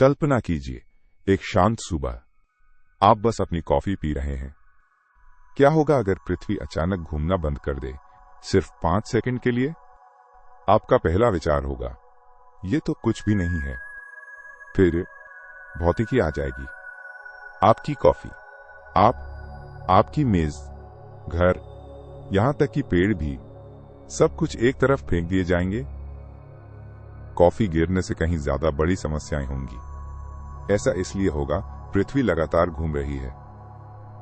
कल्पना कीजिए, एक शांत सुबह, आप बस अपनी कॉफी पी रहे हैं। क्या होगा अगर पृथ्वी अचानक घूमना बंद कर दे, सिर्फ 5 सेकंड के लिए? आपका पहला विचार होगा, ये तो कुछ भी नहीं है। फिर भौतिकी आ जाएगी। आपकी कॉफी, आपकी मेज, घर, यहां तक कि पेड़ भी, सब कुछ एक तरफ फेंक दिए जाएंगे। कॉफी गिरने से कहीं ज्यादा बड़ी समस्याएं होंगी। ऐसा इसलिए होगा, पृथ्वी लगातार घूम रही है।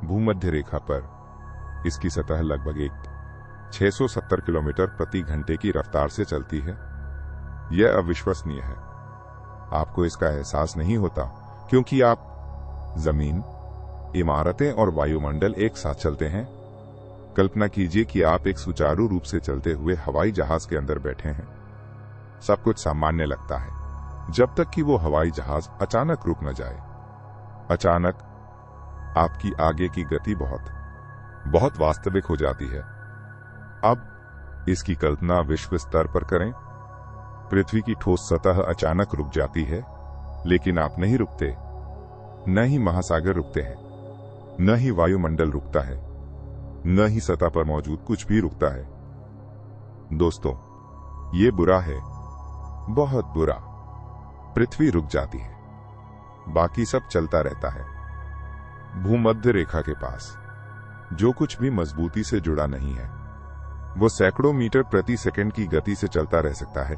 भूमध्य रेखा पर इसकी सतह लगभग 670 किलोमीटर प्रति घंटे की रफ्तार से चलती है। यह अविश्वसनीय है। आपको इसका एहसास नहीं होता क्योंकि आप जमीन, इमारतें और वायुमंडल एक साथ चलते हैं। कल्पना कीजिए कि आप एक सुचारू रूप से चलते हुए हवाई जहाज के अंदर बैठे हैं। सब कुछ सामान्य लगता है जब तक कि वो हवाई जहाज अचानक रुक न जाए। अचानक आपकी आगे की गति बहुत वास्तविक हो जाती है। अब इसकी कल्पना विश्व स्तर पर करें। पृथ्वी की ठोस सतह अचानक रुक जाती है, लेकिन आप नहीं रुकते। न ही महासागर रुकते हैं, न ही वायुमंडल रुकता है, न ही सतह पर मौजूद कुछ भी रुकता है। दोस्तों, ये बुरा है, बहुत बुरा। पृथ्वी रुक जाती है, बाकी सब चलता रहता है। भूमध्य रेखा के पास जो कुछ भी मजबूती से जुड़ा नहीं है, वो सैकड़ों मीटर प्रति सेकंड की गति से चलता रह सकता है।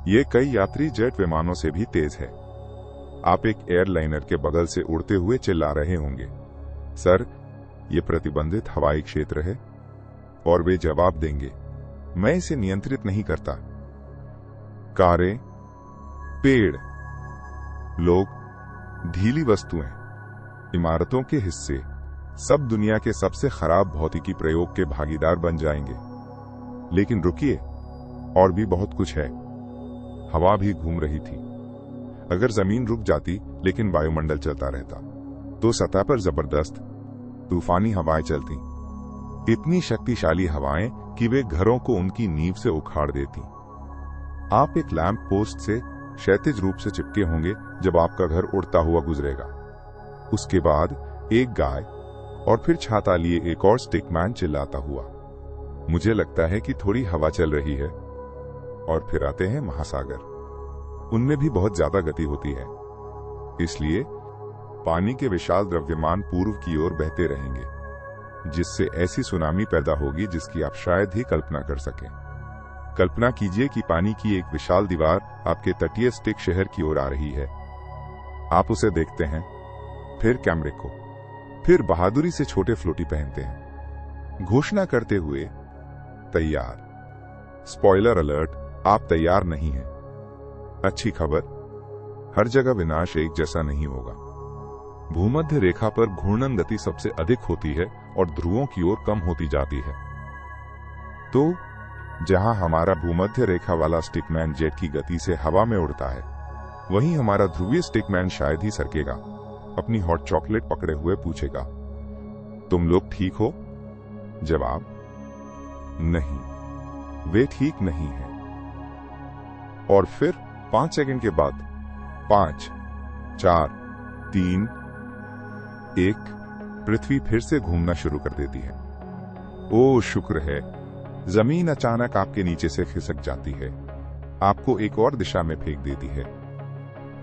ये कई यात्री जेट विमानों से भी तेज है। आप एक एयरलाइनर के बगल से उड़ते हुए चिल्ला रहे होंगे, सर, ये प्रतिबंधित हवाई क्षेत्र है। और वे जवाब देंगे, मैं इसे नियंत्रित नहीं करता। कारें, पेड़, लोग, ढीली वस्तुएं, इमारतों के हिस्से, सब दुनिया के सबसे खराब भौतिकी प्रयोग के भागीदार बन जाएंगे। लेकिन रुकिए, और भी बहुत कुछ है। हवा भी घूम रही थी। अगर जमीन रुक जाती लेकिन वायुमंडल चलता रहता, तो सतह पर जबरदस्त तूफानी हवाएं चलती। इतनी शक्तिशाली हवाएं कि वे घरों को उनकी नींव से उखाड़ देती। आप एक लैंप पोस्ट से क्षैतिज रूप से चिपके होंगे जब आपका घर उड़ता हुआ गुजरेगा। उसके बाद एक गाय, और फिर छाता लिए एक और स्टिकमैन चिल्लाता हुआ, मुझे लगता है कि थोड़ी हवा चल रही है। और फिर आते हैं महासागर। उनमें भी बहुत ज्यादा गति होती है, इसलिए पानी के विशाल द्रव्यमान पूर्व की ओर बहते रहेंगे, जिससे ऐसी सुनामी पैदा होगी जिसकी आप शायद ही कल्पना कर सकें। कल्पना कीजिए कि पानी की एक विशाल दीवार आपके तटीय स्टिक शहर की ओर आ रही है। आप उसे देखते हैं, फिर कैमरे को, फिर बहादुरी से छोटे फ्लोटी पहनते हैं, घोषणा करते हुए, तैयार। स्पॉइलर अलर्ट, आप तैयार नहीं हैं। अच्छी खबर, हर जगह विनाश एक जैसा नहीं होगा। भूमध्य रेखा पर घूर्णन गति सबसे अधिक होती है और ध्रुवों की ओर कम होती जाती है। तो जहां हमारा भूमध्य रेखा वाला स्टिकमैन जेट की गति से हवा में उड़ता है, वहीं हमारा ध्रुवीय स्टिकमैन शायद ही सरकेगा, अपनी हॉट चॉकलेट पकड़े हुए पूछेगा, तुम लोग ठीक हो? जवाब, नहीं, वे ठीक नहीं हैं। और फिर 5 सेकंड के बाद 5, 4, 3, 1 पृथ्वी फिर से घूमना शुरू कर देती है। ओ शुक्र है, जमीन अचानक आपके नीचे से खिसक जाती है, आपको एक और दिशा में फेंक देती है,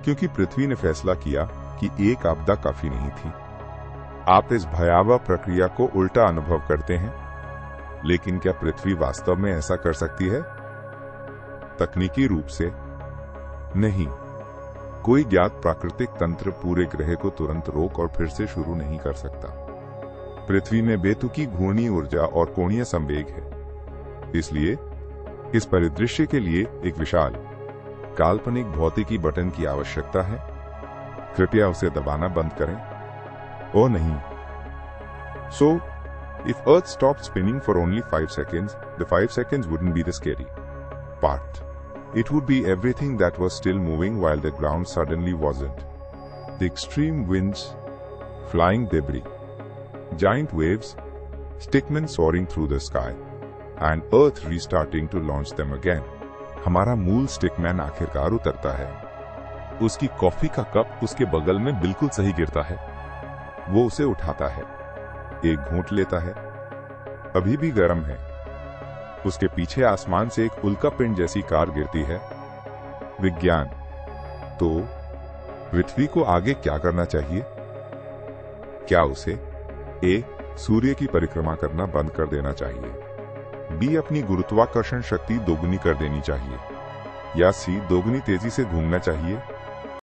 क्योंकि पृथ्वी ने फैसला किया कि एक आपदा काफी नहीं थी। आप इस भयावह प्रक्रिया को उल्टा अनुभव करते हैं। लेकिन क्या पृथ्वी वास्तव में ऐसा कर सकती है? तकनीकी रूप से नहीं। कोई ज्ञात प्राकृतिक तंत्र पूरे ग्रह को तुरंत रोक और फिर से शुरू नहीं कर सकता। पृथ्वी में बेतुकी घूर्णी ऊर्जा और कोणीय संवेग है। इसलिए इस परिदृश्य के लिए एक विशाल काल्पनिक भौतिकी बटन की आवश्यकता है। कृपया उसे दबाना बंद करें। ओ नहीं। So, if Earth stopped spinning for only 5 seconds, the 5 seconds wouldn't be the scary part. It would be everything that was still moving while the ground suddenly wasn't. The extreme winds, flying debris, giant waves, stickmen soaring through the sky, and Earth restarting to launch them again. हमारा मूल Stickman आखिरकार उतरता है। उसकी coffee का cup उसके बगल में बिल्कुल सही गिरता है। वो उसे उठाता है, एक घूंट लेता है, अभी भी गर्म है। उसके पीछे आसमान से एक उल्कापिंड जैसी कार गिरती है। विज्ञान। तो पृथ्वी को आगे क्या करना चाहिए? क्या उसे ए. सूर्य की परिक्रमा करना बंद कर देना चाहिए, बी. अपनी गुरुत्वाकर्षण शक्ति दोगुनी कर देनी चाहिए, या सी. दोगुनी तेजी से घूमना चाहिए,